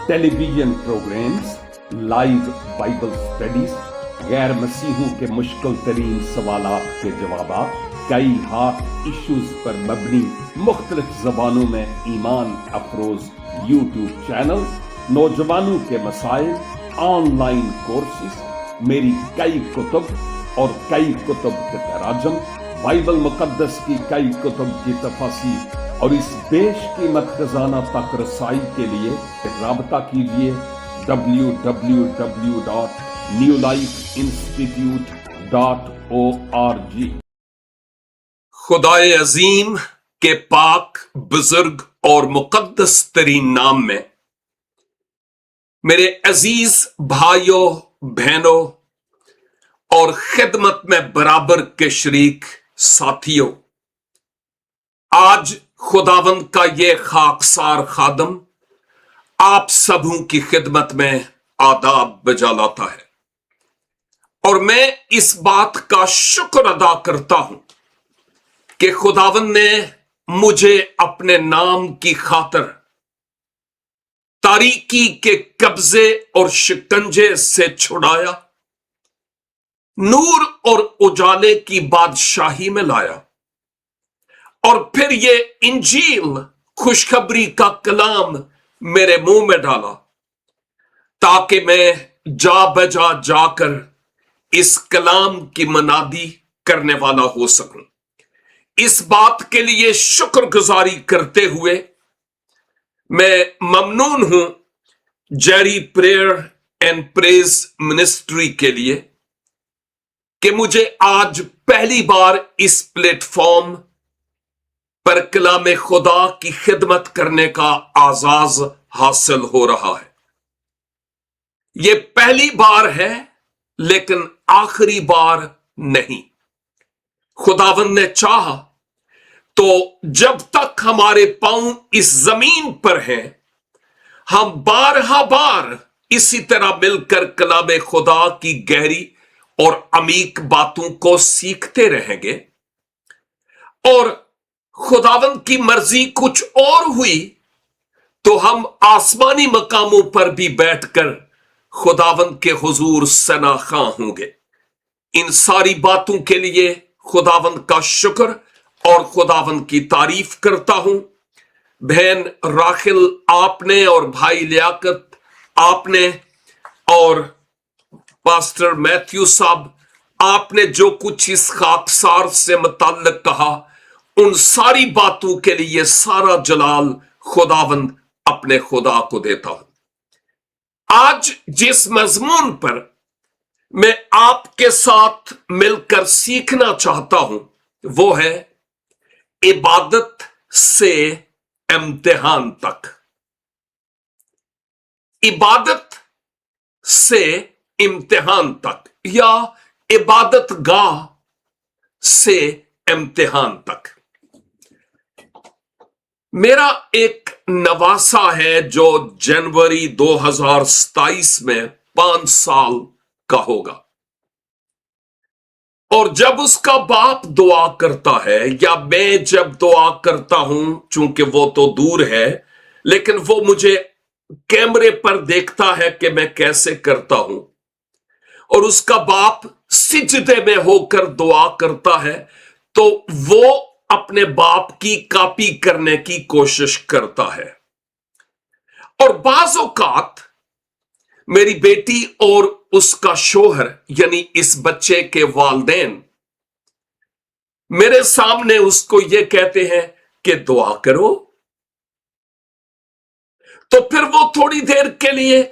Television programmes, live Bible studies, गैर मसीहों के मुश्किल तरीन सवालात के जवाब, कई हॉट इश्यूज पर मबनी मुख्तलिफ जबानों में ईमान अफरोज यूट्यूब चैनल, नौजवानों के मसाइल, ऑनलाइन कोर्सेज, मेरी कई कुतुब और कई कुतुब के तराजम, बाइबल मुकद्दस की कई कुतुब की तफासीर और इस बेशकीमत खजाना तक रसाई के लिए राबता कीजिए www.newlifeinstitute.org। खुदाए अजीम के पाक बुजुर्ग और मुकद्दस तरीन नाम में मेरे अजीज भाइयों बहनों और खिदमत में बराबर के शरीक साथियों, आज खुदावंद का ये खाकसार खादम आप सबों की खिदमत में आदाब बजा लाता है और मैं इस बात का शुक्र अदा करता हूं कि खुदावंद ने मुझे अपने नाम की खातिर तारीकी के कब्जे और शिकंजे से छुड़ाया, नूर और उजाले की बादशाही में लाया और फिर ये इंजील खुशखबरी का कलाम मेरे मुंह में डाला ताकि मैं जा बजा जाकर इस कलाम की मनादी करने वाला हो सकूं। इस बात के लिए शुक्रगुजारी करते हुए मैं ममनून हूं Jerry prayer and praise ministry के लिए कि मुझे आज पहली बार इस प्लेटफॉर्म पर कलाम खुदा की खिदमत करने का आजाज हासिल हो रहा है। यह पहली बार है लेकिन आखिरी बार नहीं। खुदावंद ने चाहा तो जब तक हमारे पांव इस जमीन पर हैं, हम बारहा बार इसी तरह मिलकर कलाम खुदा की गहरी और अमीक बातों को सीखते रहेंगे। और खुदावंद की मर्जी कुछ और हुई तो हम आसमानी मकामों पर भी बैठकर खुदावंद के हुजूर सनाखा होंगे। इन सारी बातों के लिए खुदावंद का शुक्र और खुदावंद की तारीफ करता हूं। बहन राखिल आपने और भाई लियाकत आपने और पास्टर मैथ्यू साहब आपने जो कुछ इस खाकसार से मुताल्लिक कहा, उन सारी बातों के लिए सारा जलाल खुदावंद अपने खुदा को देता हूं। आज जिस मजमून पर मैं आपके साथ मिलकर सीखना चाहता हूं वो है इबादत से इम्तिहान तक। इबादत से इम्तिहान तक या इबादत गाह से इम्तिहान तक। मेरा एक नवासा है जो जनवरी 2027 में 5 साल का होगा और जब उसका बाप दुआ करता है या मैं जब दुआ करता हूं, चूंकि वो तो दूर है लेकिन वो मुझे कैमरे पर देखता है कि मैं कैसे करता हूं, और उसका बाप सिजदे में होकर दुआ करता है तो वो अपने बाप की कॉपी करने की कोशिश करता है। और बाज़ औक़ात मेरी बेटी और उसका शोहर यानी इस बच्चे के वालिदैन मेरे सामने उसको ये कहते हैं कि दुआ करो, तो फिर वो थोड़ी देर के लिए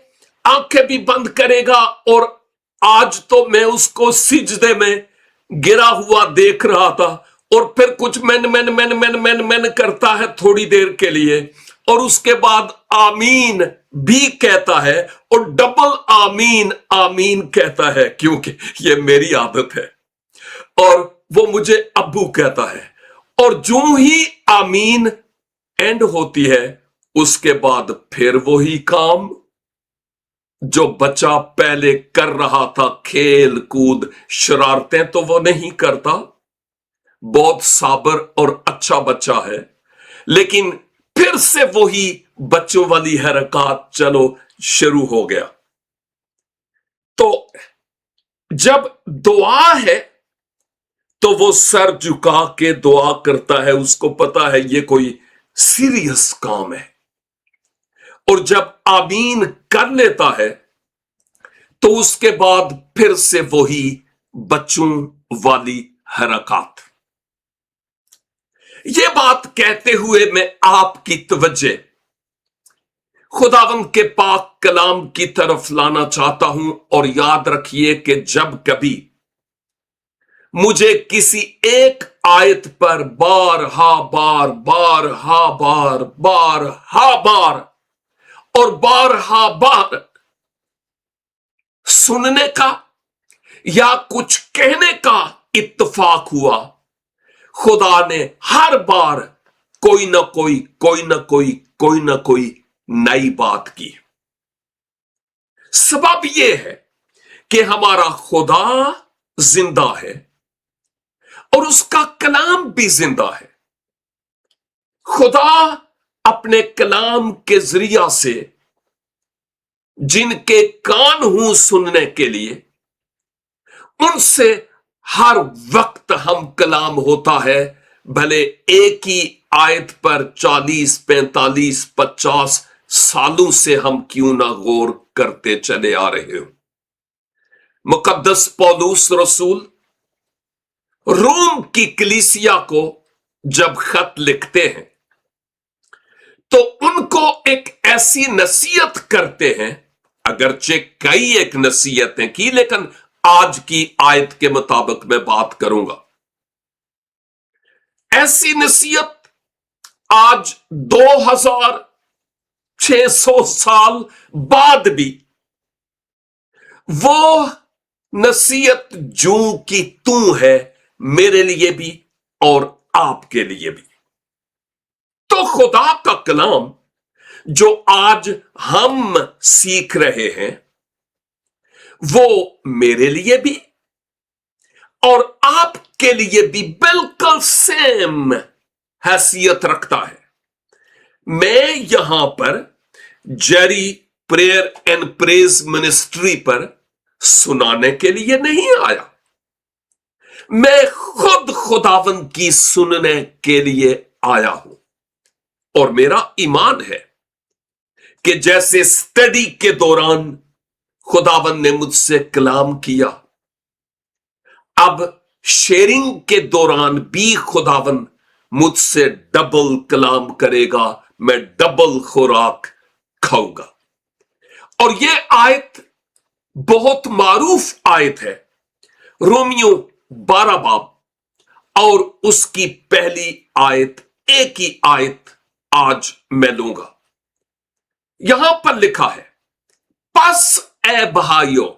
आंखें भी बंद करेगा और आज तो मैं उसको सिजदे में गिरा हुआ देख रहा था और फिर कुछ मैन करता है थोड़ी देर के लिए और उसके बाद आमीन भी कहता है और डबल आमीन आमीन कहता है, क्योंकि ये मेरी आदत है। और वो मुझे अब्बू कहता है और जो ही आमीन एंड होती है उसके बाद फिर वही काम जो बच्चा पहले कर रहा था, खेल कूद शरारतें तो वो नहीं करता, बहुत साबर और अच्छा बच्चा है, लेकिन फिर से वही बच्चों वाली हरकत, चलो शुरू हो गया। तो जब दुआ है तो वो सर झुका के दुआ करता है, उसको पता है ये कोई सीरियस काम है। और जब आमीन कर लेता है तो उसके बाद फिर से वही बच्चों वाली हरकत। ये बात कहते हुए मैं आपकी तवज्जो खुदावंद के पाक कलाम की तरफ लाना चाहता हूं। और याद रखिए कि जब कभी मुझे किसी एक आयत पर बार हा बार और बार हा बार सुनने का या कुछ कहने का इत्तेफाक हुआ, खुदा ने हर बार कोई ना कोई नई बात की। सबब यह है कि हमारा खुदा जिंदा है और उसका कलाम भी जिंदा है। खुदा अपने कलाम के जरिया से जिनके कान हूं सुनने के लिए, उनसे हर वक्त हम कलाम होता है, भले एक ही आयत पर 40, 45, 50 सालों से हम क्यों ना गौर करते चले आ रहे हो। मुकद्दस पौलुस रसूल रोम की कलीसिया को जब खत लिखते हैं तो उनको एक ऐसी नसीहत करते हैं, अगरचे कई एक नसीहतें की, लेकिन आज की आयत के मुताबिक मैं बात करूंगा। ऐसी नसीहत आज 2600 साल बाद भी वो नसीहत जू की तू है, मेरे लिए भी और आपके लिए भी। तो खुदा का कलाम जो आज हम सीख रहे हैं वो मेरे लिए भी और आपके लिए भी बिल्कुल सेम हैसियत रखता है। मैं यहां पर Jerry prayer and praise ministry पर सुनाने के लिए नहीं आया, मैं खुद खुदावंद की सुनने के लिए आया हूं। और मेरा ईमान है कि जैसे स्टडी के दौरान खुदावंद ने मुझसे कलाम किया, अब शेयरिंग के दौरान भी खुदावंद मुझसे डबल कलाम करेगा, मैं डबल खुराक खाऊंगा। और यह आयत बहुत मारूफ आयत है, रोमियो 12 बाब और उसकी पहली आयत, एक ही आयत आज मैं लूंगा। यहां पर लिखा है, पस ए भाइयों,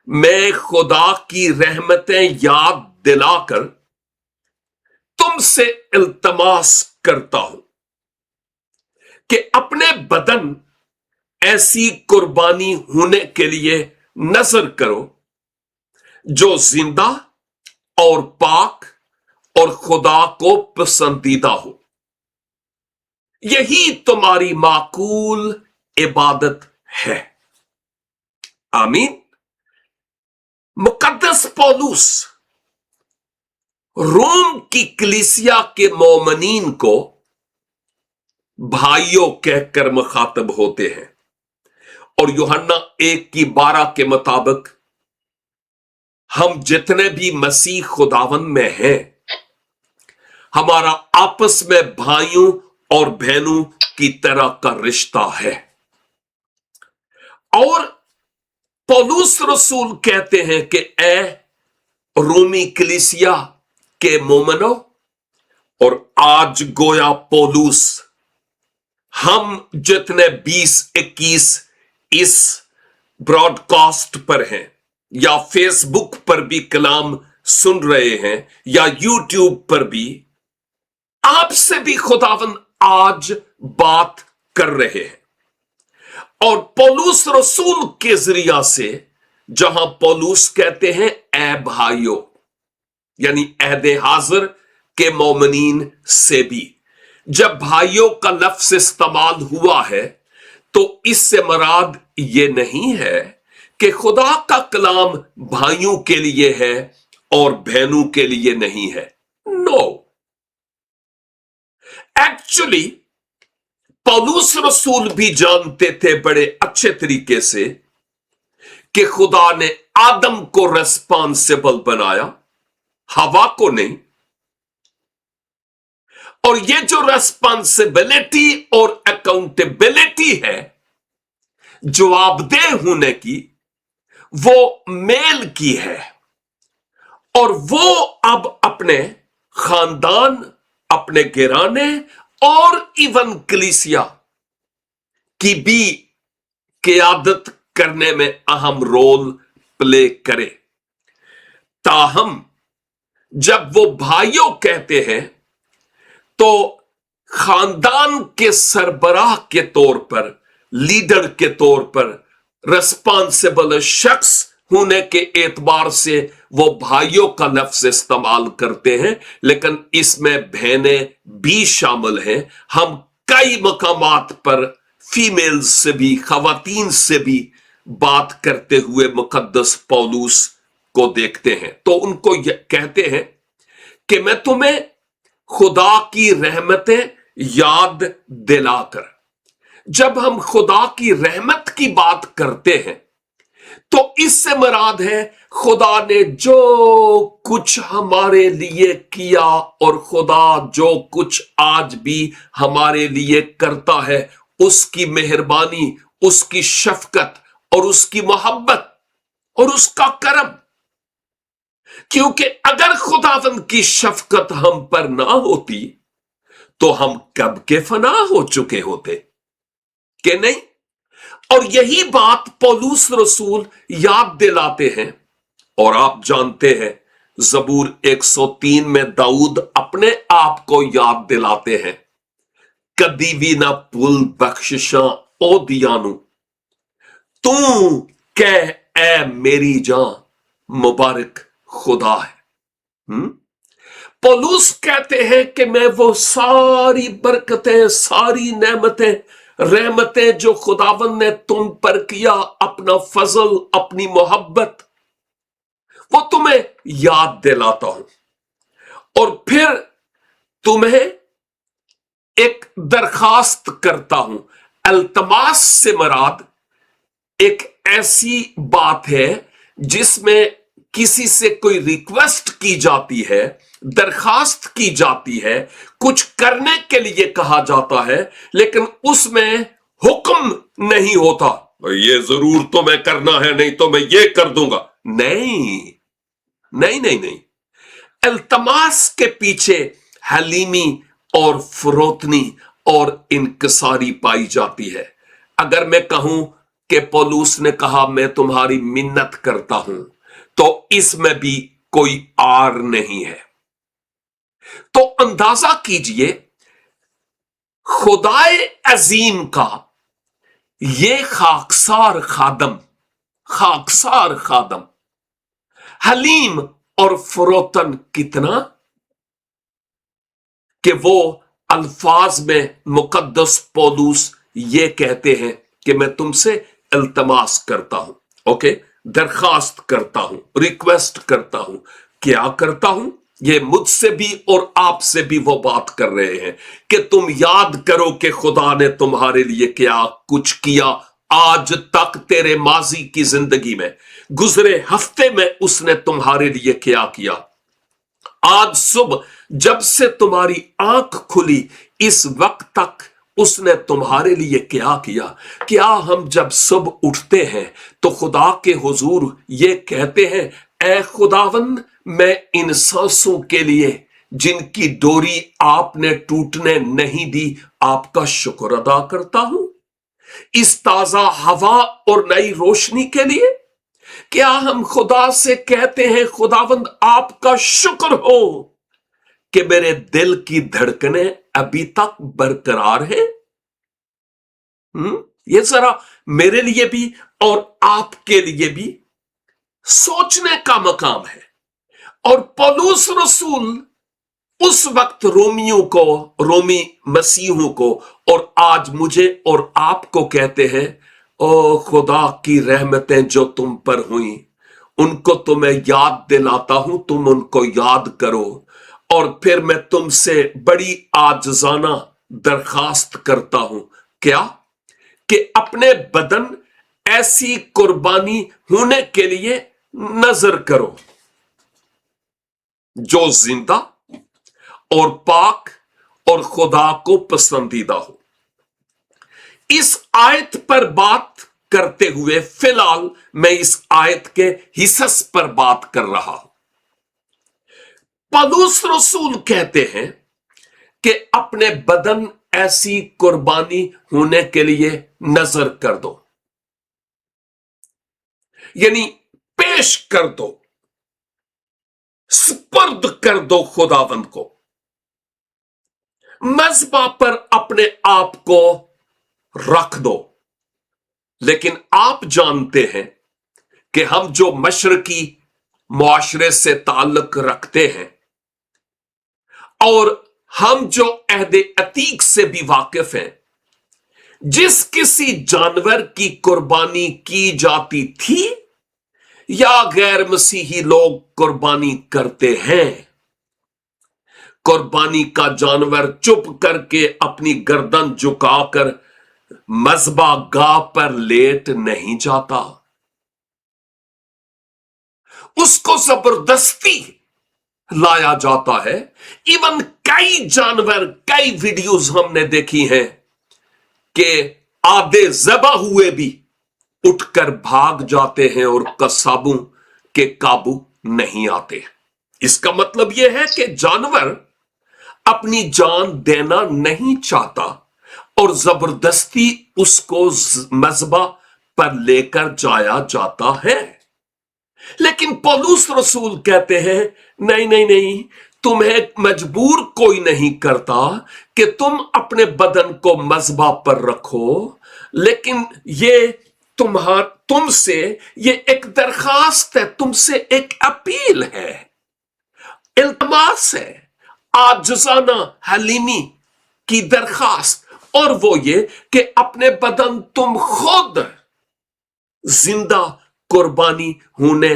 मैं खुदा की रहमतें याद दिलाकर तुमसे इल्तमास करता हूं कि अपने बदन ऐसी कुर्बानी होने के लिए नजर करो जो जिंदा और पाक और खुदा को पसंदीदा हो, यही तुम्हारी माकूल इबादत है। आमीन। मुकद्दस पौलुस रोम की कलीसिया के मोमिनीन को भाइयों कहकर मुखातब होते हैं। और यूहन्ना 1:12 के मुताबिक हम जितने भी मसीह खुदावन में हैं, हमारा आपस में भाइयों और बहनों की तरह का रिश्ता है। और पौलुस रसूल कहते हैं कि ए रोमी कलीसिया के मोमनो, और आज गोया पौलुस हम जितने 20-21 इस ब्रॉडकास्ट पर हैं या फेसबुक पर भी कलाम सुन रहे हैं या यूट्यूब पर भी, आपसे भी खुदावन आज बात कर रहे हैं। और पौलुस रसूल के जरिया से जहां पौलुस कहते हैं ए भाइयों, यानी अहदे हाजिर के मोमिनीन से भी जब भाइयों का लफ्ज इस्तेमाल हुआ है तो इससे मराद ये नहीं है कि खुदा का कलाम भाइयों के लिए है और बहनों के लिए नहीं है। नो, एक्चुअली पौलुस रसूल भी जानते थे बड़े अच्छे तरीके से कि खुदा ने आदम को रेस्पॉन्सिबल बनाया, हवा को नहीं। और ये जो रेस्पॉन्सिबिलिटी और अकाउंटेबिलिटी है जवाबदेह होने की, वो मेल की है। और वो अब अपने खानदान, अपने घराने और इवन कलीसिया की भी क़यादत करने में अहम रोल प्ले करे। ताहम जब वो भाइयों कहते हैं तो खानदान के सरबराह के तौर पर, लीडर के तौर पर, रेस्पॉन्सिबल शख्स होने के एतबार से वो भाइयों का लफ्ज इस्तेमाल करते हैं, लेकिन इसमें बहनें भी शामिल हैं। हम कई मकामात पर फीमेल्स से भी, खवातीन से भी बात करते हुए मुकद्दस पौलुस को देखते हैं। तो उनको कहते हैं कि मैं तुम्हें खुदा की रहमतें याद दिलाकर। जब हम खुदा की रहमत की बात करते हैं तो इससे मुराद है खुदा ने जो कुछ हमारे लिए किया और खुदा जो कुछ आज भी हमारे लिए करता है, उसकी मेहरबानी, उसकी शफकत और उसकी मोहब्बत और उसका करम। क्योंकि अगर खुदावंद की शफकत हम पर ना होती तो हम कब के फना हो चुके होते कि नहीं। और यही बात पौलुस रसूल याद दिलाते हैं। और आप जानते हैं ज़बूर 103 में दाऊद अपने आप को याद दिलाते हैं, कदी भी ना भूल बख्शिशा ओ दियानू, तू कह ए मेरी जान मुबारक खुदा है। पौलुस कहते हैं कि मैं वो सारी बरकतें, सारी नेमतें, रहमतें जो खुदावंद ने तुम पर किया, अपना फजल, अपनी मोहब्बत, वो तुम्हें याद दिलाता हूं। और फिर तुम्हें एक दरखास्त करता हूं। अल्तमास से मुराद एक ऐसी बात है जिसमें किसी से कोई रिक्वेस्ट की जाती है, दरखास्त की जाती है, कुछ करने के लिए कहा जाता है, लेकिन उसमें हुक्म नहीं होता, ये जरूर तुम्हें करना है, नहीं तो मैं ये कर दूंगा। नहीं नहीं नहीं नहीं, अल्तमास के पीछे हलीमी और फरोतनी और इनकसारी पाई जाती है। अगर मैं कहूं कि पौलुस ने कहा मैं तुम्हारी मिन्नत करता हूं, तो इसमें भी कोई आर नहीं है। तो अंदाजा कीजिए खुदाए अजीम का ये खाकसार खादम हलीम और फरोतन कितना कि वो अल्फाज में मुकद्दस पौलुस ये कहते हैं कि मैं तुमसे इल्तमास करता हूं, ओके, दरखास्त करता हूं, रिक्वेस्ट करता हूं। क्या करता हूं? ये मुझसे भी और आपसे भी वो बात कर रहे हैं कि तुम याद करो कि खुदा ने तुम्हारे लिए क्या कुछ किया आज तक, तेरे माजी की जिंदगी में, गुजरे हफ्ते में उसने तुम्हारे लिए क्या किया। आज सुबह जब से तुम्हारी आंख खुली इस वक्त तक उसने तुम्हारे लिए क्या किया। क्या हम जब सुबह उठते हैं तो खुदा के हुजूर ये कहते हैं, ऐ खुदावंद मैं इन सांसों के लिए जिनकी डोरी आपने टूटने नहीं दी आपका शुक्र अदा करता हूं, इस ताजा हवा और नई रोशनी के लिए। क्या हम खुदा से कहते हैं खुदावंद आपका शुक्र हो कि मेरे दिल की धड़कनें अभी तक बरकरार है। ये जरा मेरे लिए भी और आपके लिए भी सोचने का मकाम है। और पौलुस रसूल उस वक्त रोमी मसीहों को और आज मुझे और आपको कहते हैं, ओ खुदा की रहमतें जो तुम पर हुई उनको तो मैं याद दिलाता हूं, तुम उनको याद करो। और फिर मैं तुमसे बड़ी आजिज़ाना दरखास्त करता हूं, क्या? कि अपने बदन ऐसी कुर्बानी होने के लिए नजर करो जो जिंदा और पाक और खुदा को पसंदीदा हो। इस आयत पर बात करते हुए फिलहाल मैं इस आयत के हिस्स पर बात कर रहा हूं। पौलुस रसूल कहते हैं कि अपने बदन ऐसी कुर्बानी होने के लिए नजर कर दो, यानी पेश कर दो, सुपर्द कर दो खुदावंद को। मज़बा पर अपने आप को रख दो। लेकिन आप जानते हैं कि हम जो मशरकी मुआशरे से ताल्लुक रखते हैं और हम जो अहदे अतीक से भी वाकिफ हैं, जिस किसी जानवर की कुर्बानी की जाती थी या गैर मसीही लोग कुर्बानी करते हैं, कुर्बानी का जानवर चुप करके अपनी गर्दन झुकाकर मज़बा गाह पर लेट नहीं जाता, उसको जबरदस्ती लाया जाता है। इवन कई जानवर, कई वीडियोस हमने देखी हैं कि आधे ज़बा हुए भी उठकर भाग जाते हैं और कसाबों के काबू नहीं आते। इसका मतलब यह है कि जानवर अपनी जान देना नहीं चाहता और जबरदस्ती उसको मज़बा पर लेकर जाया जाता है। लेकिन पौलुस रसूल कहते हैं, नहीं नहीं नहीं, तुम्हें मजबूर कोई नहीं करता कि तुम अपने बदन को मज़बा पर रखो, लेकिन ये तुमसे ये एक दरखास्त है, तुमसे एक अपील है, इल्तमास है, आजिज़ाना हलीमी की दरखास्त। और वो ये कि अपने बदन तुम खुद जिंदा कुर्बानी होने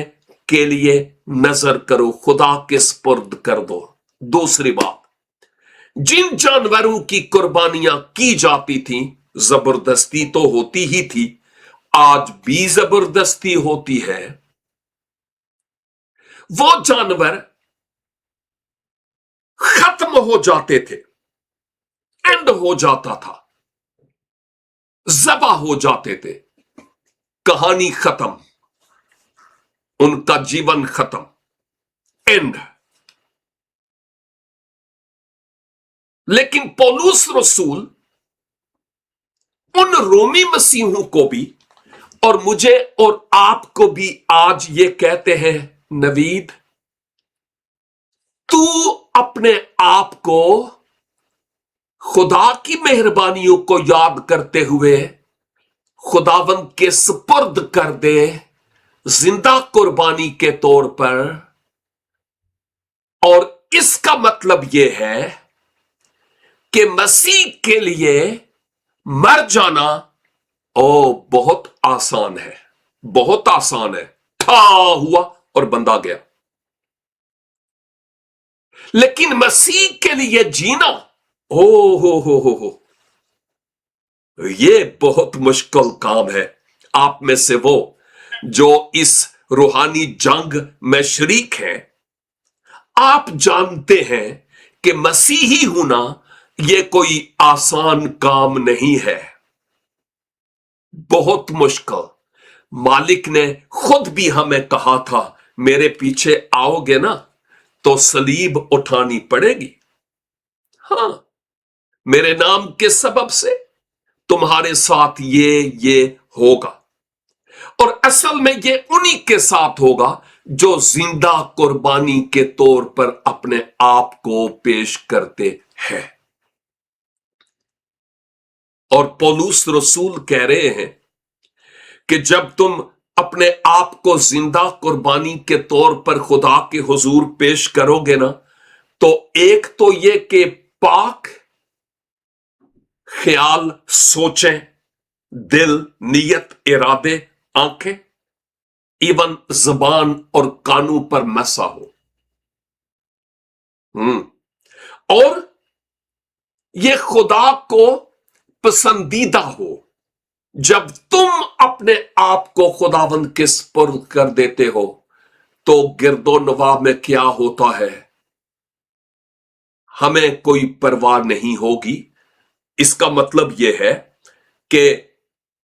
के लिए नजर करो, खुदा के स्पुर्द कर दो। दूसरी बात, जिन जानवरों की कुर्बानियां की जाती थी, जबरदस्ती तो होती ही थी, आज भी जबरदस्ती होती है। वो जानवर खत्म हो जाते थे, एंड हो जाता था, ज़बा हो जाते थे, कहानी खत्म, उनका जीवन खत्म, एंड। लेकिन पौलुस रसूल उन रोमी मसीहों को भी और मुझे और आपको भी आज ये कहते हैं, नवीद, तू अपने आप को खुदा की मेहरबानियों को याद करते हुए खुदावंद के सुपुर्द कर दे, जिंदा कुर्बानी के तौर पर। और इसका मतलब यह है कि मसीह के लिए मर जाना बहुत आसान है, बहुत आसान है, ठा हुआ और बंदा गया। लेकिन मसीह के लिए जीना, हो ये बहुत मुश्किल काम है। आप में से वो जो इस रूहानी जंग में शरीक हैं, आप जानते हैं कि मसीही होना ये कोई आसान काम नहीं है, बहुत मुश्किल। मालिक ने खुद भी हमें कहा था, मेरे पीछे आओगे ना तो सलीब उठानी पड़ेगी। हां, मेरे नाम के सबब से तुम्हारे साथ ये होगा। और असल में ये उन्हीं के साथ होगा जो जिंदा कुर्बानी के तौर पर अपने आप को पेश करते हैं। और पौलुस रसूल कह रहे हैं कि जब तुम अपने आप को जिंदा कुर्बानी के तौर पर खुदा के हुजूर पेश करोगे ना, तो एक तो ये कि पाक ख्याल, सोचें, दिल, नीयत, इरादे, आंखें, इवन जबान और कानों पर मसा हो। और ये खुदा को पसंदीदा हो। जब तुम अपने आप को खुदावंद के सुपुर्द कर देते हो तो गिरदो नवाह में क्या होता है, हमें कोई परवाह नहीं होगी। इसका मतलब यह है कि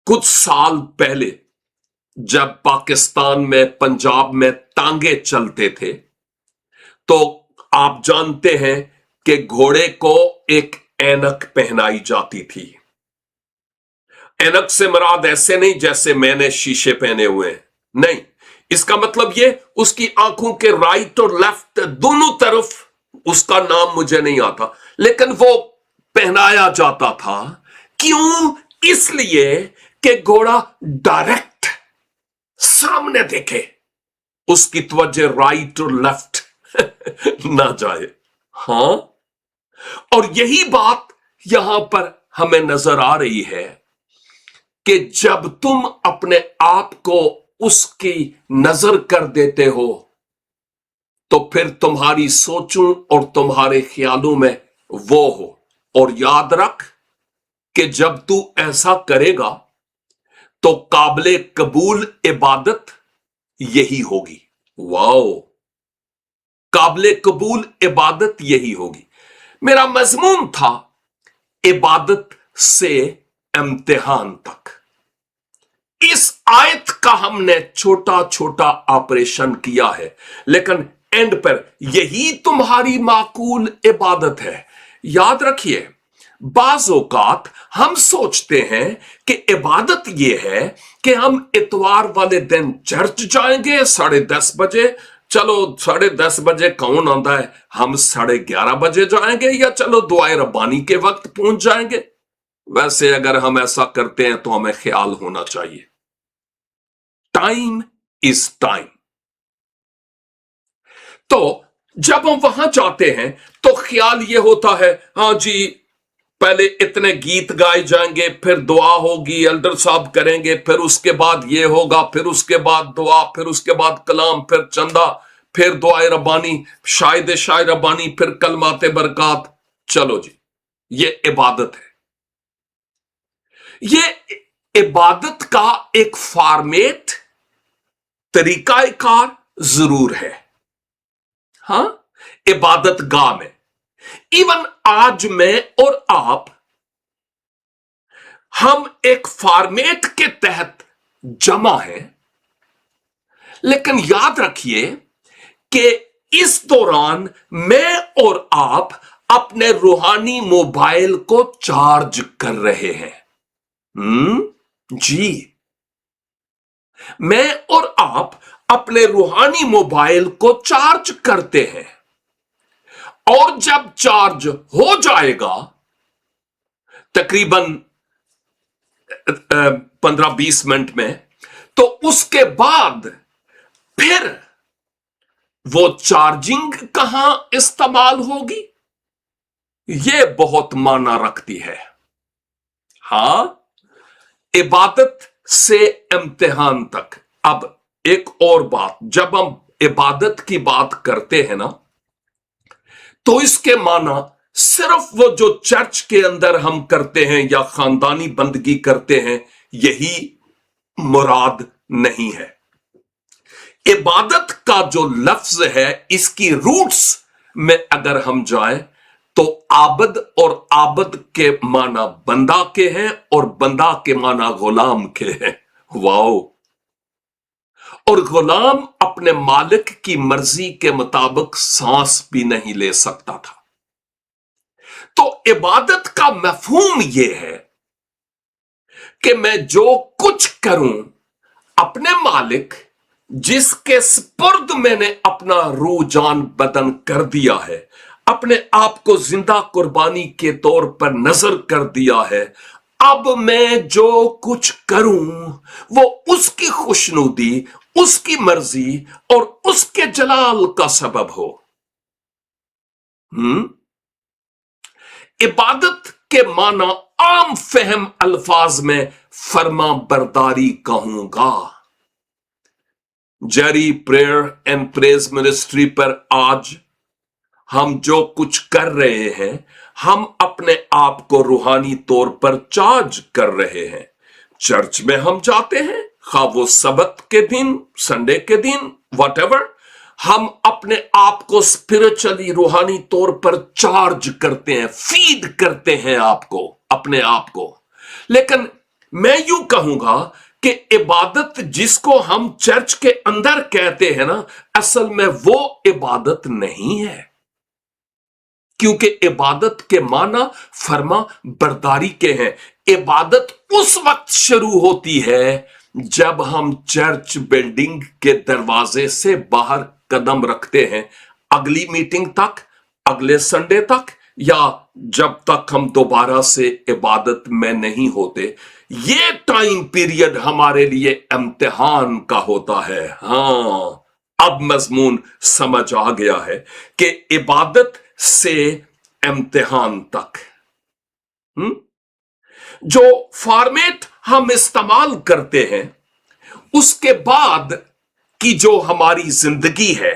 कुछ साल पहले जब पाकिस्तान में, पंजाब में तांगे चलते थे, तो आप जानते हैं कि घोड़े को एक ऐनक पहनाई जाती थी। ऐनक से मुराद ऐसे नहीं जैसे मैंने शीशे पहने हुए हैं, नहीं। इसका मतलब ये उसकी आंखों के राइट और लेफ्ट दोनों तरफ, उसका नाम मुझे नहीं आता, लेकिन वो पहनाया जाता था। क्यों? इसलिए कि घोड़ा डायरेक्ट सामने देखे, उसकी तवज्जो राइट और लेफ्ट ना जाए। हां, और यही बात यहां पर हमें नजर आ रही है कि जब तुम अपने आप को उसकी नजर कर देते हो तो फिर तुम्हारी सोचों और तुम्हारे ख्यालों में वो हो। और याद रख कि जब तू ऐसा करेगा तो काबिले कबूल इबादत यही होगी। वाओ, काबिले कबूल इबादत यही होगी। मेरा मजमून था इबादत से इम्तिहान तक। इस आयत का हमने छोटा छोटा ऑपरेशन किया है, लेकिन एंड पर यही तुम्हारी माकूल इबादत है। याद रखिए, बाज औकात हम सोचते हैं कि इबादत यह है कि हम इतवार वाले दिन चर्च जाएंगे 10:30 बजे। चलो 10:30 बजे कौन आंदा है, हम 11:30 बजे जाएंगे, या चलो दुआए रब्बानी के वक्त पहुंच जाएंगे। वैसे अगर हम ऐसा करते हैं तो हमें ख्याल होना चाहिए, टाइम इज टाइम। तो जब हम वहां जाते हैं तो ख्याल ये होता है, हां जी, पहले इतने गीत गाए जाएंगे, फिर दुआ होगी, एल्डर साहब करेंगे, फिर उसके बाद ये होगा, फिर उसके बाद दुआ, फिर उसके बाद कलाम, फिर चंदा, फिर दुआए रब्बानी, शायद शायर रब्बानी, फिर कलमाते बरकात। चलो जी, ये इबादत है। ये इबादत का एक फॉर्मेट, तरीकाकार जरूर है। हां, इबादत गाह में इवन आज मैं और आप, हम एक फॉर्मेट के तहत जमा हैं। लेकिन याद रखिए कि इस दौरान मैं और आप अपने रूहानी मोबाइल को चार्ज कर रहे हैं। जी, मैं और आप अपने रूहानी मोबाइल को चार्ज करते हैं, और जब चार्ज हो जाएगा तकरीबन 15-20 मिनट में, तो उसके बाद फिर वो चार्जिंग कहां इस्तेमाल होगी, ये बहुत माना रखती है। हां, इबादत से इम्तिहान तक। अब एक और बात, जब हम इबादत की बात करते हैं ना, तो इसके माना सिर्फ वो जो चर्च के अंदर हम करते हैं या खानदानी बंदगी करते हैं, यही मुराद नहीं है। इबादत का जो लफ्ज है, इसकी रूट्स में अगर हम जाएं तो आबद, और आबद के माना बंदा के हैं, और बंदा के माना गुलाम के हैं। वाओ, और गुलाम अपने मालिक की मर्जी के मुताबिक सांस भी नहीं ले सकता था। तो इबादत का मफहूम यह है कि मैं जो कुछ करूं, अपने मालिक जिसके स्पुर्द मैंने अपना रूह जान बदन कर दिया है, अपने आप को जिंदा कुर्बानी के तौर पर नजर कर दिया है, अब मैं जो कुछ करूं वो उसकी खुशनुदी, उसकी मर्जी और उसके जलाल का सबब हो। हम्म इबादत के माना आम फहम अल्फाज में फर्मा बरदारी कहूंगा। Jerry prayer and praise ministry पर आज हम जो कुछ कर रहे हैं, हम अपने आप को रूहानी तौर पर चार्ज कर रहे हैं। चर्च में हम जाते हैं, खा वो सबत के दिन, संडे के दिन, वॉटेवर, हम अपने आप को स्पिरिचुअली रूहानी तौर पर चार्ज करते हैं, फीड करते हैं आपको, अपने आप को। लेकिन मैं यूं कहूंगा कि इबादत जिसको हम चर्च के अंदर कहते हैं ना, असल में वो इबादत नहीं है, क्योंकि इबादत के माना फर्मा बरदारी के हैं। इबादत उस वक्त शुरू होती है जब हम चर्च बिल्डिंग के दरवाजे से बाहर कदम रखते हैं, अगली मीटिंग तक, अगले संडे तक, या जब तक हम दोबारा से इबादत में नहीं होते। ये टाइम पीरियड हमारे लिए इम्तिहान का होता है। हां, अब मजमून समझ आ गया है कि इबादत से इम्तिहान तक जो फॉर्मेट हम इस्तेमाल करते हैं, उसके बाद की जो हमारी जिंदगी है,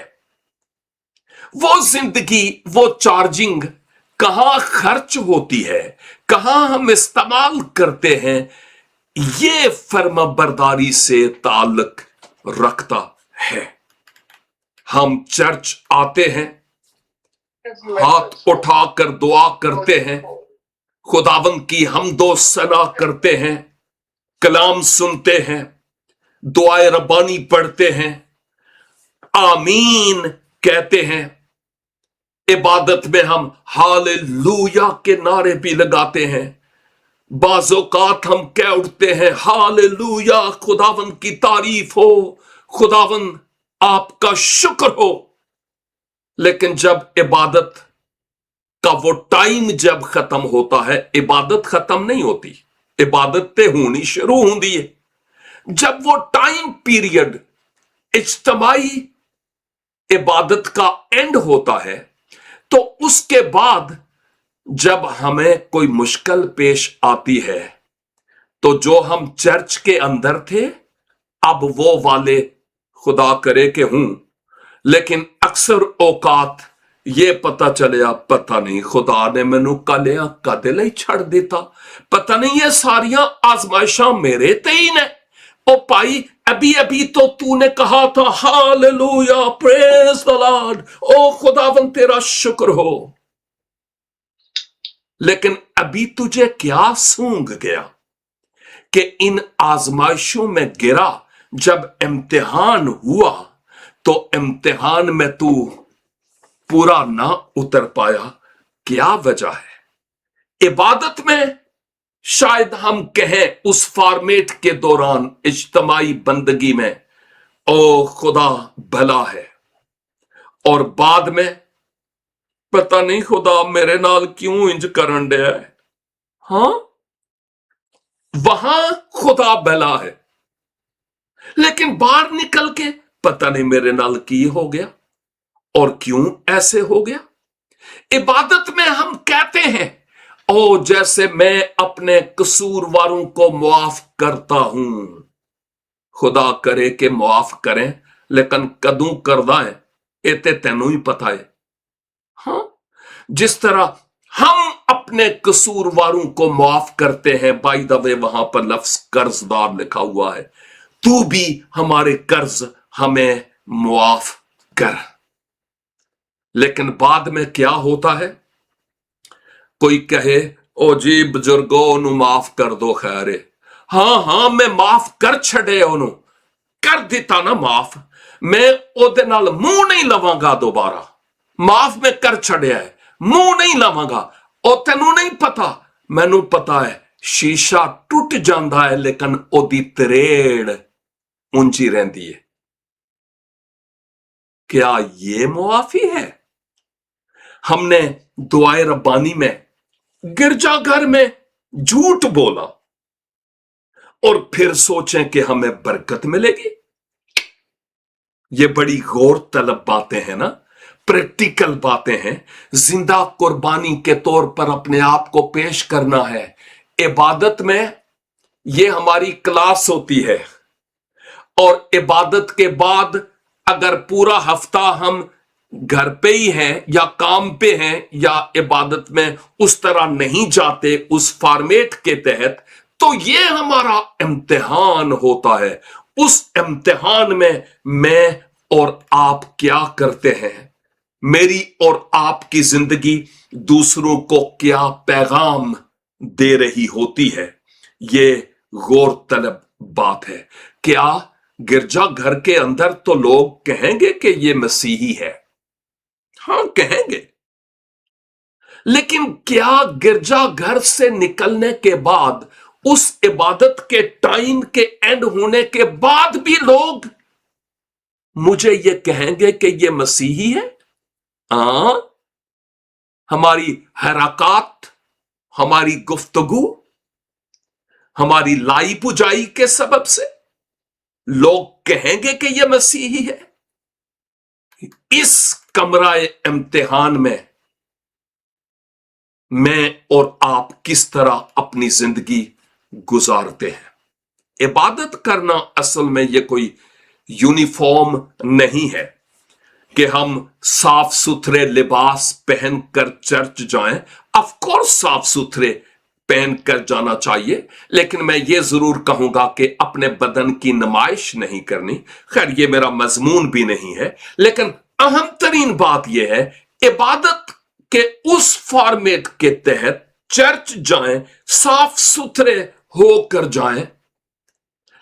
वो जिंदगी, वो चार्जिंग कहां खर्च होती है, कहां हम इस्तेमाल करते हैं, ये फर्माबरदारी से ताल्लुक रखता है। हम चर्च आते हैं, हाथ उठाकर दुआ करते हैं, खुदावंद की हमदो सना करते हैं, कलाम सुनते हैं, दुआए रब्बानी पढ़ते हैं, आमीन कहते हैं। इबादत में हम हालेलुया के नारे भी लगाते हैं। बाज़ौकात हम कह उठते हैं, हालेलुया, खुदावंद की तारीफ हो, खुदावंद आपका शुक्र हो। लेकिन जब इबादत का वो टाइम जब खत्म होता है, इबादत खत्म नहीं होती, इबादत ते होनी शुरू होती है। जब वो टाइम पीरियड इज्तिमाई इबादत का एंड होता है, तो उसके बाद जब हमें कोई मुश्किल पेश आती है, तो जो हम चर्च के अंदर थे, अब वो वाले खुदा करे के हूं, लेकिन अक्सर औकात ये पता चलिया, पता नहीं खुदा ने मैनू कलिया कदे लई छड़ दिता, पता नहीं ये सारियां आजमाइशां मेरे ते ही ने। ओ भाई, अभी अभी तो तूने कहा था हालेलुया, प्रेज द लॉर्ड, ओ खुदावन तेरा शुक्र हो, लेकिन अभी तुझे क्या सूंघ गया कि इन आजमाइशों में गिरा, जब इम्तिहान हुआ तो इम्तिहान में तू पूरा ना उतर पाया, क्या वजह है? इबादत में शायद हम कहें उस फॉर्मेट के दौरान, इज्तिमाई बंदगी में, ओ खुदा भला है, और बाद में पता नहीं खुदा मेरे नाल क्यों इंज करन दिया है। हां, वहां खुदा भला है, लेकिन बाहर निकल के पता नहीं मेरे नाल की हो गया और क्यों ऐसे हो गया। इबादत में हम कहते हैं, ओ जैसे मैं अपने कसूरवारों को मुआफ करता हूं, खुदा करे के मुआफ करें, लेकिन कदों करदा है ये ते तैनू ही पता है। हां, जिस तरह हम अपने कसूरवारों को माफ करते हैं, बाय द वे वहां पर लफ्ज कर्जदार लिखा हुआ है, तू भी हमारे कर्ज हमें मुआफ कर। लेकिन बाद में क्या होता है? कोई कहे, ओ जी बुजुर्गो नु माफ कर दो, खैर हां हां मैं माफ कर छड़े, ओनू कर दिता ना माफ, मैं ओदे नाल मुंह नहीं लवांगा दोबारा, माफ मैं कर छड़िया है, मुंह नहीं लवांगा। ओ तेनू नहीं पता, मैनू पता है, शीशा टूट जाता है लेकिन ओदी तरेड़ ऊंची रहती है। क्या ये मुआफी है? हमने दुआए रब्बानी में, गिरजाघर में झूठ बोला और फिर सोचें कि हमें बरकत मिलेगी। ये बड़ी गौर तलब बातें हैं ना। प्रैक्टिकल बातें हैं। जिंदा कुर्बानी के तौर पर अपने आप को पेश करना है। इबादत में ये हमारी क्लास होती है, और इबादत के बाद अगर पूरा हफ्ता हम घर पे ही हैं या काम पे हैं या इबादत में उस तरह नहीं जाते उस फॉर्मेट के तहत, तो ये हमारा इम्तिहान होता है। उस इम्तिहान में मैं और आप क्या करते हैं, मेरी और आपकी जिंदगी दूसरों को क्या पैगाम दे रही होती है, ये गौर तलब बात है। क्या गिरजा घर के अंदर तो लोग कहेंगे कि ये मसीही है? हाँ, कहेंगे। लेकिन क्या गिरजा घर से निकलने के बाद, उस इबादत के टाइम के एंड होने के बाद भी लोग मुझे ये कहेंगे कि ये मसीही है? हाँ, हमारी हरकत, हमारी गुफ्तगू, हमारी लाई पुजाई के सबब से लोग कहेंगे कि यह मसीही है। इस कमराए इम्तिहान में मैं और आप किस तरह अपनी जिंदगी गुजारते हैं। इबादत करना असल में यह कोई यूनिफॉर्म नहीं है कि हम साफ सुथरे लिबास पहनकर चर्च जाएं। ऑफ कोर्स साफ सुथरे पहनकर जाना चाहिए, लेकिन मैं ये जरूर कहूंगा कि अपने बदन की नुमाइश नहीं करनी। खैर, ये मेरा मजमून भी नहीं है, लेकिन अहम तरीन बात यह है, इबादत के उस फॉर्मेट के तहत चर्च जाएं, साफ सुथरे होकर जाएं।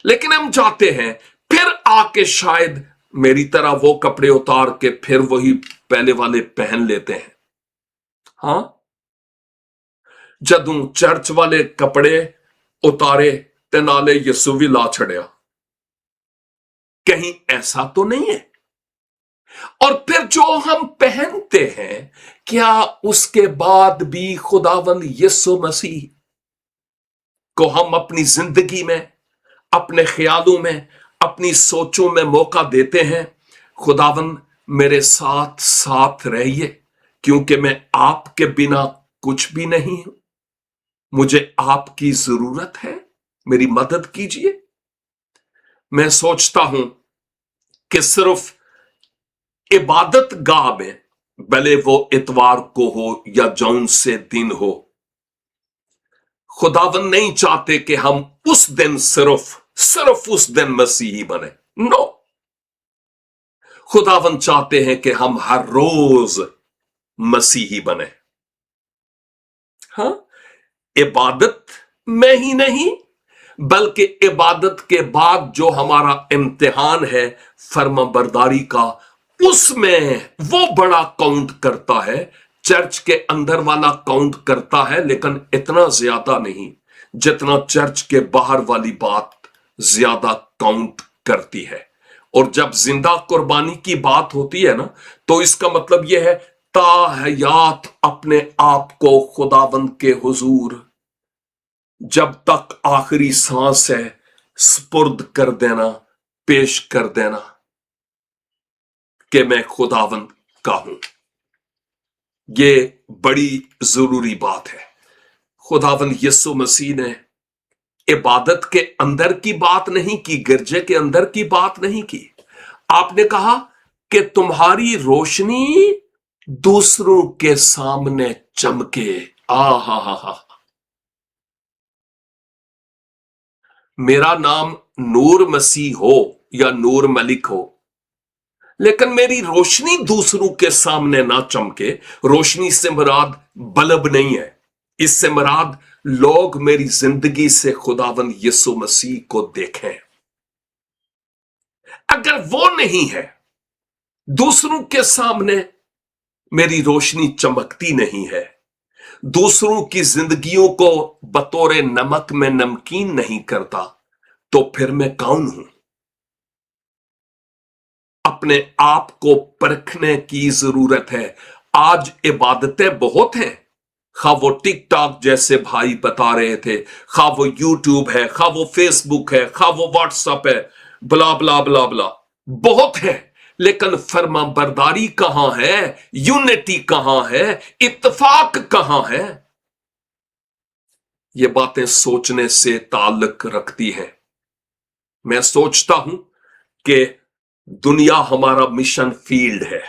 लेकिन हम चाहते हैं फिर आके शायद मेरी तरह वो कपड़े उतार के फिर वही पहले वाले पहन लेते हैं। हां, जदों चर्च वाले कपड़े उतारे ते नाले यसु भी ला छड़िया, कहीं ऐसा तो नहीं है? और फिर जो हम पहनते हैं, क्या उसके बाद भी खुदावंद यीशु मसीह को हम अपनी जिंदगी में, अपने ख्यालों में, अपनी सोचों में मौका देते हैं? खुदावंद मेरे साथ साथ रहिए, क्योंकि मैं आपके बिना कुछ भी नहीं हूं, मुझे आपकी जरूरत है, मेरी मदद कीजिए। मैं सोचता हूं कि सिर्फ इबादत गाह में, भले वो इतवार को हो या जौन से दिन हो, खुदावन नहीं चाहते कि हम उस दिन सिर्फ उस दिन मसीही बने। नो, खुदावन चाहते हैं कि हम हर रोज मसीही बने। हाँ, इबादत में ही नहीं, बल्कि इबादत के बाद जो हमारा इम्तिहान है फर्माबरदारी का, उसमें वो बड़ा काउंट करता है। चर्च के अंदर वाला काउंट करता है, लेकिन इतना ज्यादा नहीं जितना चर्च के बाहर वाली बात ज्यादा काउंट करती है। और जब जिंदा कुर्बानी की बात होती है ना, तो इसका मतलब यह है ताहयात अपने आप को खुदावंद के हुजूर जब तक आखिरी सांस है स्पुर्द कर देना, पेश कर देना कि मैं खुदावंद का हूं। ये बड़ी जरूरी बात है। खुदावंद यीशु मसीह ने इबादत के अंदर की बात नहीं की, गिरजे के अंदर की बात नहीं की। आपने कहा कि तुम्हारी रोशनी दूसरों के सामने चमके। हा। मेरा नाम नूर मसीह हो या नूर मलिक हो, लेकिन मेरी रोशनी दूसरों के सामने ना चमके। रोशनी से मुराद बल्ब नहीं है, इससे मुराद लोग मेरी जिंदगी से खुदावंद यीशु मसीह को देखें। अगर वो नहीं है, दूसरों के सामने मेरी रोशनी चमकती नहीं है, दूसरों की जिंदगियों को बतौर नमक में नमकीन नहीं करता, तो फिर मैं कौन हूं? अपने आप को परखने की जरूरत है। आज इबादतें बहुत हैं, खा वो टिकटॉक जैसे भाई बता रहे थे, खा वो यूट्यूब है, खा वो फेसबुक है, खा वो व्हाट्सएप है, ब्ला ब्ला ब्ला ब्ला, बहुत है। लेकिन फर्मा बरदारी कहां है, यूनिटी कहां है, इत्तेफाक कहां है? ये बातें सोचने से ताल्लुक रखती हैं। मैं सोचता हूं कि दुनिया हमारा मिशन फील्ड है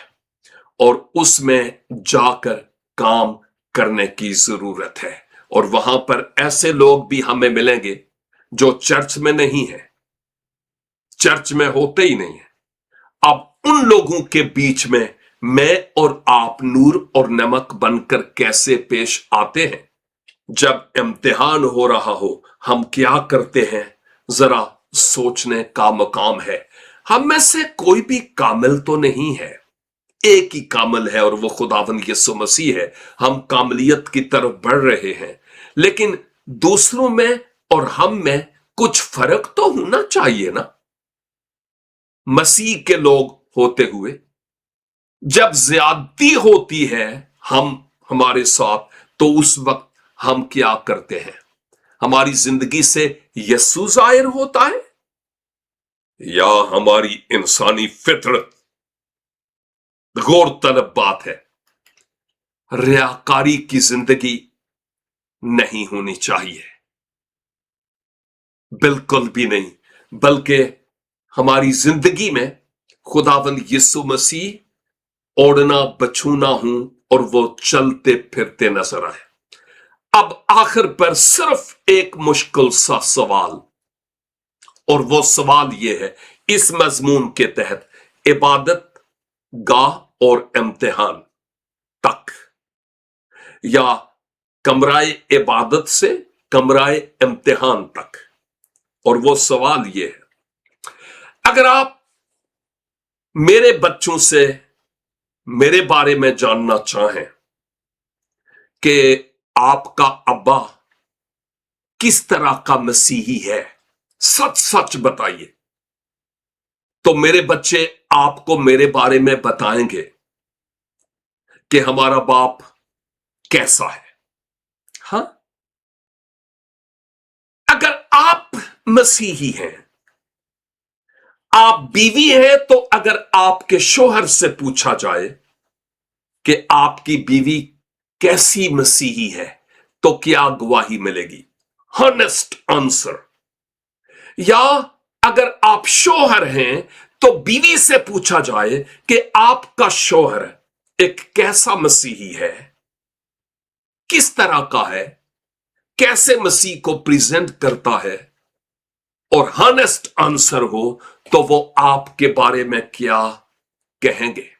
और उसमें जाकर काम करने की जरूरत है, और वहां पर ऐसे लोग भी हमें मिलेंगे जो चर्च में नहीं है, चर्च में होते ही नहीं है। अब उन लोगों के बीच में मैं और आप नूर और नमक बनकर कैसे पेश आते हैं? जब इम्तिहान हो रहा हो हम क्या करते हैं, जरा सोचने का मकाम है। हम में से कोई भी कामिल तो नहीं है, एक ही कामिल है और वो खुदावंद यीशु मसीह है। हम कामिलियत की तरफ बढ़ रहे हैं, लेकिन दूसरों में और हम में कुछ फर्क तो होना चाहिए ना। मसीह के लोग होते हुए जब ज्यादती होती है हमारे साथ, तो उस वक्त हम क्या करते हैं? हमारी जिंदगी से यीशु जाहिर होता है या हमारी इंसानी फितरत? गौरतलब बात है, रियाकारी की जिंदगी नहीं होनी चाहिए, बिल्कुल भी नहीं। बल्कि हमारी जिंदगी में खुदावंद यीशु मसीह ओढ़ना बछूना हूं और वो चलते फिरते नजर आए। अब आखिर पर सिर्फ एक मुश्किल सा सवाल, और वो सवाल ये है इस मजमून के तहत, इबादत गाह और इम्तिहान तक, या कमराए इबादत से कमराए इम्तिहान तक। और वो सवाल ये है, अगर आप मेरे बच्चों से मेरे बारे में जानना चाहें कि आपका अब्बा किस तरह का मसीही है, सच सच बताइए, तो मेरे बच्चे आपको मेरे बारे में बताएंगे कि हमारा बाप कैसा है। हां, अगर आप मसीही हैं, आप बीवी हैं, तो अगर आपके शोहर से पूछा जाए कि आपकी बीवी कैसी मसीही है, तो क्या गवाही मिलेगी? Honest answer. या अगर आप शोहर हैं तो बीवी से पूछा जाए कि आपका शोहर एक कैसा मसीही है, किस तरह का है, कैसे मसीह को प्रेजेंट करता है, और हॉनेस्ट आंसर हो तो वो आपके बारे में क्या कहेंगे?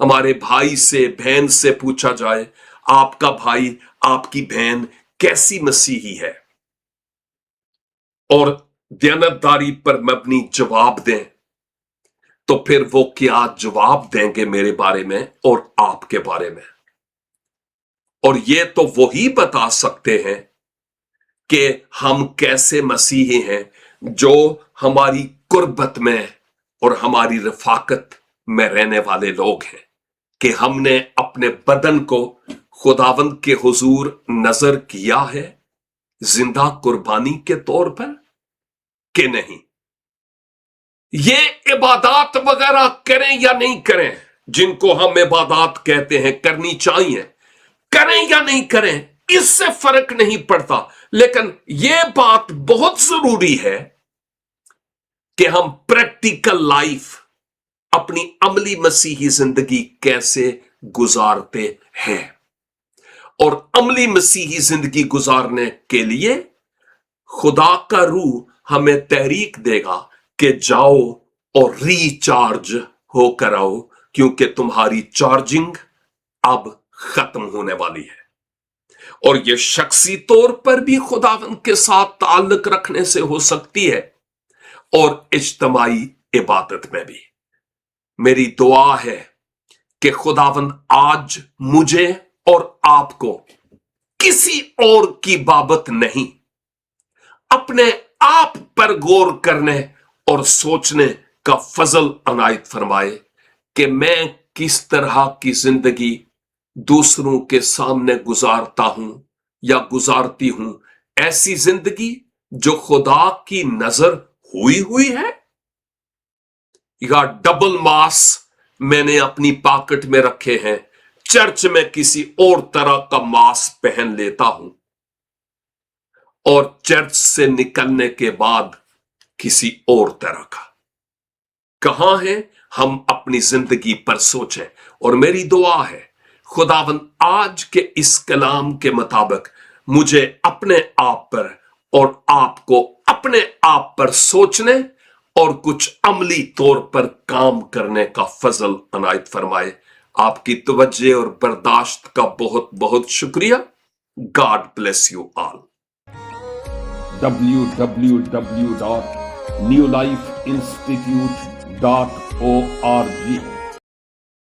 हमारे भाई से बहन से पूछा जाए आपका भाई आपकी बहन कैसी मसीही है, और दयानतदारी पर मबनी जवाब दें, तो फिर वो क्या जवाब देंगे मेरे बारे में और आपके बारे में? और ये तो वही बता सकते हैं कि हम कैसे मसीही हैं जो हमारी कुर्बत में और हमारी रफाकत में रहने वाले लोग हैं, कि हमने अपने बदन को खुदावंद के हुजूर नजर किया है जिंदा कुर्बानी के तौर पर कि नहीं। ये इबादत वगैरह करें या नहीं करें, जिनको हम इबादत कहते हैं, करनी चाहिए, करें या नहीं करें, इससे फर्क नहीं पड़ता। लेकिन यह बात बहुत जरूरी है कि हम प्रैक्टिकल लाइफ, अपनी अमली मसीही जिंदगी कैसे गुजारते हैं। और अमली मसीही जिंदगी गुजारने के लिए खुदा का रूह हमें तहरीक देगा कि जाओ और रिचार्ज होकर आओ, क्योंकि तुम्हारी चार्जिंग अब खत्म होने वाली है। और यह शख्सी तौर पर भी खुदावंद के साथ ताल्लुक रखने से हो सकती है, और इज्तमाई इबादत में भी। मेरी दुआ है कि खुदावंद आज मुझे और आपको किसी और की बाबत नहीं, अपने आप पर गौर करने और सोचने का फजल अनायत फरमाए कि मैं किस तरह की जिंदगी दूसरों के सामने गुजारता हूं या गुजारती हूं। ऐसी जिंदगी जो खुदा की नजर हुई है, या डबल मास मैंने अपनी पॉकेट में रखे हैं, चर्च में किसी और तरह का मास पहन लेता हूं और चर्च से निकलने के बाद किसी और तरह का। कहां है हम अपनी जिंदगी पर सोचें। और मेरी दुआ है खुदावंद आज के इस कलाम के मुताबिक मुझे अपने आप पर और आपको अपने आप पर सोचने और कुछ अमली तौर पर काम करने का फजल अनायत फरमाए। आपकी तवज्जो और बर्दाश्त का बहुत बहुत शुक्रिया। God bless you all. www.newlifeinstitute.org